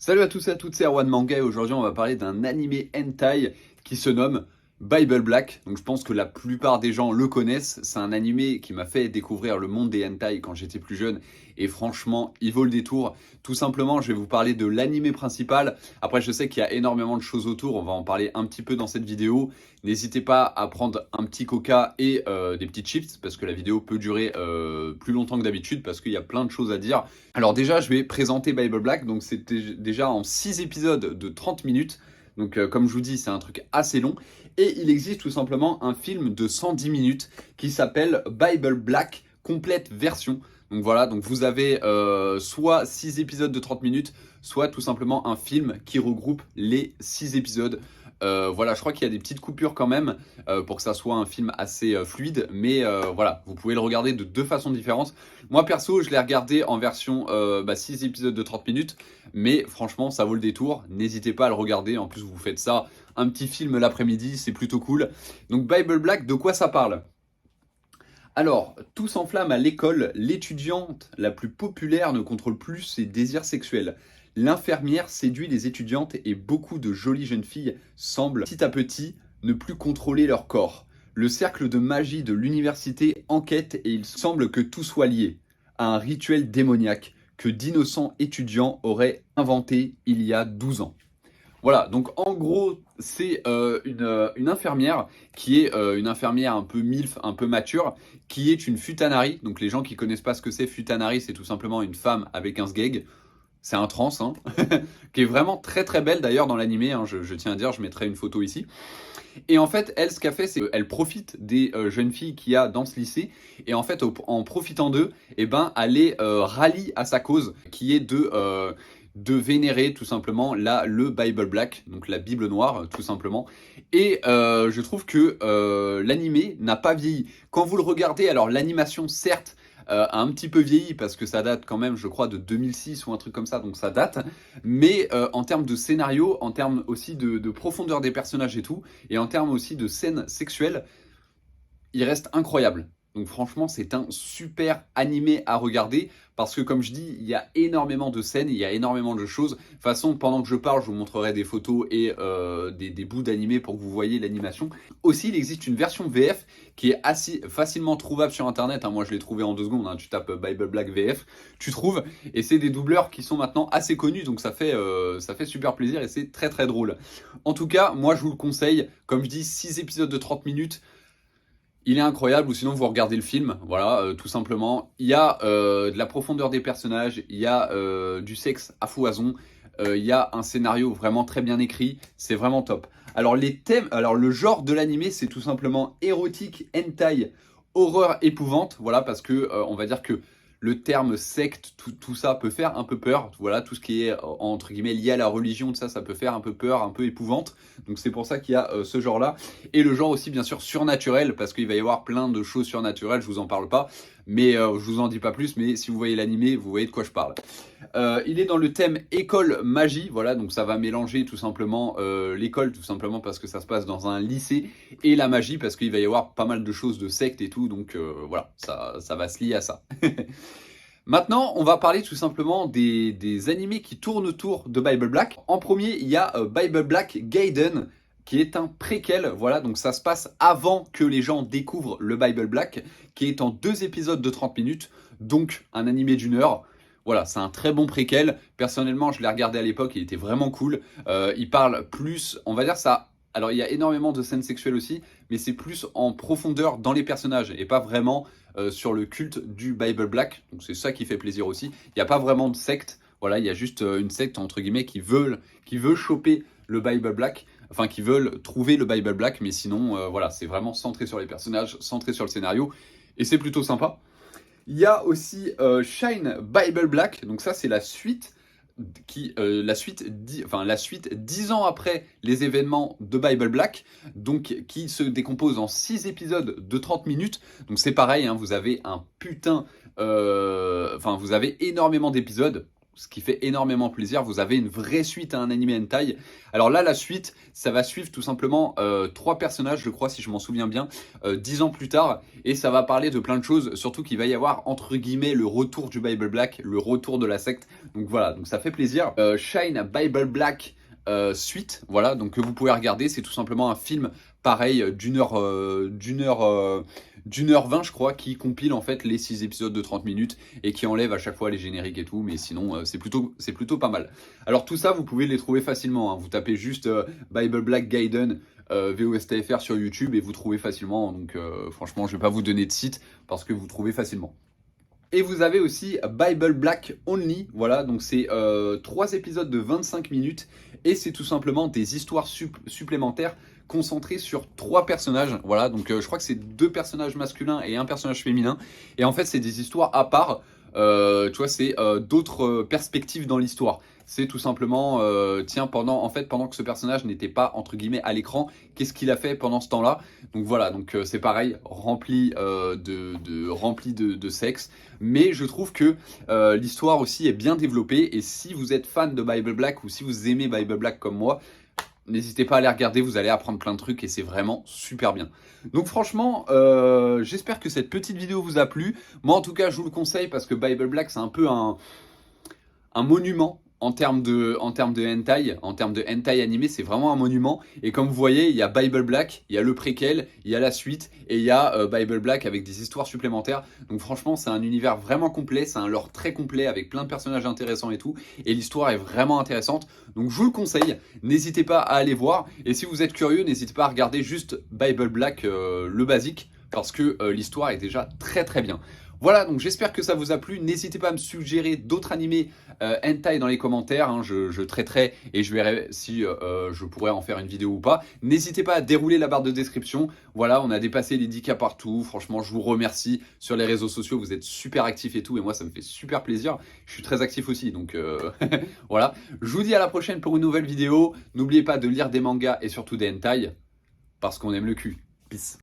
Salut à tous et à toutes, c'est Erwan Manga et aujourd'hui on va parler d'un animé hentai qui se nomme Bible Black. Donc je pense que la plupart des gens le connaissent. C'est un animé qui m'a fait découvrir le monde des hentai quand j'étais plus jeune et franchement il vaut le détour. Tout simplement je vais vous parler de l'animé principal. Après je sais qu'il y a énormément de choses autour, on va en parler un petit peu dans cette vidéo. N'hésitez pas à prendre un petit coca et des petites chips parce que la vidéo peut durer plus longtemps que d'habitude parce qu'il y a plein de choses à dire. Alors déjà, je vais présenter Bible Black. Donc c'était déjà en 6 épisodes de 30 minutes. Donc comme je vous dis, c'est un truc assez long. Et il existe tout simplement un film de 110 minutes qui s'appelle Bible Black complète version. Donc voilà, donc vous avez soit 6 épisodes de 30 minutes, soit tout simplement un film qui regroupe les 6 épisodes. Voilà, je crois qu'il y a des petites coupures quand même pour que ça soit un film assez fluide, mais voilà, vous pouvez le regarder de deux façons différentes. Moi perso, je l'ai regardé en version 6 épisodes de 30 minutes, mais franchement, ça vaut le détour. N'hésitez pas à le regarder, en plus vous faites ça, un petit film l'après-midi, c'est plutôt cool. Donc Bible Black, de quoi ça parle? Alors, tout s'enflamme à l'école, l'étudiante la plus populaire ne contrôle plus ses désirs sexuels. L'infirmière séduit les étudiantes et beaucoup de jolies jeunes filles semblent petit à petit ne plus contrôler leur corps. Le cercle de magie de l'université enquête et il semble que tout soit lié à un rituel démoniaque que d'innocents étudiants auraient inventé il y a 12 ans. Voilà, donc en gros, c'est une infirmière qui est une infirmière un peu milf, un peu mature, qui est une futanari. Donc les gens qui connaissent pas ce que c'est futanari, c'est tout simplement une femme avec un sgeg. C'est un trans, hein, qui est vraiment très très belle d'ailleurs dans l'animé, hein, je tiens à dire, je mettrai une photo ici. Et en fait, elle, ce qu'elle fait, c'est qu'elle profite des jeunes filles qu'il y a dans ce lycée, et en fait, en profitant d'eux, eh ben, elle les rallie à sa cause, qui est de vénérer tout simplement le Bible Black, donc la Bible noire, tout simplement. Et je trouve que l'animé n'a pas vieilli. Quand vous le regardez, alors l'animation, certes, a un petit peu vieilli parce que ça date quand même, je crois, de 2006 ou un truc comme ça, donc ça date. Mais en termes de scénario, en termes aussi de profondeur des personnages et tout, et en termes aussi de scènes sexuelles, il reste incroyable. Donc franchement, c'est un super animé à regarder parce que comme je dis, il y a énormément de scènes, il y a énormément de choses. De toute façon, pendant que je parle, je vous montrerai des photos et des bouts d'animé pour que vous voyez l'animation. Aussi, il existe une version VF qui est assez facilement trouvable sur internet, hein. Moi, je l'ai trouvé en 2 secondes, hein. Tu tapes Bible Black VF, tu trouves. Et c'est des doubleurs qui sont maintenant assez connus, donc ça fait super plaisir et c'est très très drôle. En tout cas, moi, je vous le conseille. Comme je dis, 6 épisodes de 30 minutes. Il est incroyable, ou sinon vous regardez le film, voilà, tout simplement. Il y a de la profondeur des personnages, il y a du sexe à foison, il y a un scénario vraiment très bien écrit, c'est vraiment top. Alors les thèmes, alors le genre de l'animé, c'est tout simplement érotique, hentai, horreur, épouvante, voilà, parce que on va dire que le terme secte, tout ça peut faire un peu peur, voilà, tout ce qui est entre guillemets lié à la religion, tout ça, ça peut faire un peu peur, un peu épouvante. Donc c'est pour ça qu'il y a ce genre-là. Et le genre aussi bien sûr surnaturel, parce qu'il va y avoir plein de choses surnaturelles, je vous en parle pas, mais je vous en dis pas plus, mais si vous voyez l'animé, vous voyez de quoi je parle. Il est dans le thème école magie, voilà, donc ça va mélanger tout simplement l'école, tout simplement parce que ça se passe dans un lycée, et la magie, parce qu'il va y avoir pas mal de choses de sectes et tout, donc voilà, ça va se lier à ça. Maintenant, on va parler tout simplement des animés qui tournent autour de Bible Black. En premier, il y a Bible Black Gaiden, qui est un préquel, voilà, donc ça se passe avant que les gens découvrent le Bible Black, qui est en 2 épisodes de 30 minutes, donc un animé d'1 heure. Voilà, c'est un très bon préquel. Personnellement, je l'ai regardé à l'époque, il était vraiment cool. Il parle plus, on va dire ça. Alors, il y a énormément de scènes sexuelles aussi, mais c'est plus en profondeur dans les personnages et pas vraiment sur le culte du Bible Black. Donc, c'est ça qui fait plaisir aussi. Il n'y a pas vraiment de secte. Voilà, il y a juste une secte, entre guillemets, qui veut choper le Bible Black. Enfin, qui veulent trouver le Bible Black, mais sinon, voilà, c'est vraiment centré sur les personnages, centré sur le scénario. Et c'est plutôt sympa. Il y a aussi Shine Bible Black, donc ça c'est la suite la suite 10 ans après les événements de Bible Black, donc qui se décompose en 6 épisodes de 30 minutes. Donc c'est pareil, hein, vous avez un putain, vous avez énormément d'épisodes. ce qui fait énormément plaisir. Vous avez une vraie suite à un anime hentai. Alors là, la suite, ça va suivre tout simplement 3 personnages, je crois, si je m'en souviens bien, 10 ans plus tard. Et ça va parler de plein de choses, surtout qu'il va y avoir, entre guillemets, le retour du Bible Black, le retour de la secte. Donc voilà, donc ça fait plaisir. Shine Bible Black suite, voilà, donc que vous pouvez regarder. C'est tout simplement un film pareil d'une heure 20 je crois, qui compile en fait les 6 épisodes de 30 minutes et qui enlève à chaque fois les génériques et tout, mais sinon c'est plutôt pas mal. Alors tout ça vous pouvez les trouver facilement, hein. Vous tapez juste Bible Black Gaiden VOSTFR sur YouTube et vous trouvez facilement, donc franchement je vais pas vous donner de site parce que vous trouvez facilement. Et vous avez aussi Bible Black Only, voilà, donc c'est 3 épisodes de 25 minutes et c'est tout simplement des histoires supplémentaires concentrées sur 3 personnages, voilà, donc je crois que c'est 2 personnages masculins et un personnage féminin, et en fait c'est des histoires à part, tu vois, c'est d'autres perspectives dans l'histoire. C'est tout simplement, tiens, pendant que ce personnage n'était pas, entre guillemets, à l'écran, qu'est-ce qu'il a fait pendant ce temps-là? Donc voilà, donc c'est pareil, rempli de sexe. Mais je trouve que l'histoire aussi est bien développée. Et si vous êtes fan de Bible Black ou si vous aimez Bible Black comme moi, n'hésitez pas à aller regarder, vous allez apprendre plein de trucs et c'est vraiment super bien. Donc franchement, j'espère que cette petite vidéo vous a plu. Moi en tout cas, je vous le conseille parce que Bible Black, c'est un peu un monument en termes de hentai animé, c'est vraiment un monument. Et comme vous voyez, il y a Bible Black, il y a le préquel, il y a la suite, et il y a Bible Black avec des histoires supplémentaires. Donc franchement, c'est un univers vraiment complet, c'est un lore très complet avec plein de personnages intéressants et tout. Et l'histoire est vraiment intéressante, donc je vous le conseille. N'hésitez pas à aller voir. Et si vous êtes curieux, n'hésitez pas à regarder juste Bible Black, le basique, parce que l'histoire est déjà très très bien. Voilà, donc j'espère que ça vous a plu. N'hésitez pas à me suggérer d'autres animés hentai dans les commentaires, hein. Je traiterai et je verrai si je pourrais en faire une vidéo ou pas. N'hésitez pas à dérouler la barre de description. Voilà, on a dépassé les 10K partout. Franchement, je vous remercie sur les réseaux sociaux. Vous êtes super actifs et tout. Et moi, ça me fait super plaisir. Je suis très actif aussi. Donc voilà. Je vous dis à la prochaine pour une nouvelle vidéo. N'oubliez pas de lire des mangas et surtout des hentai parce qu'on aime le cul. Peace.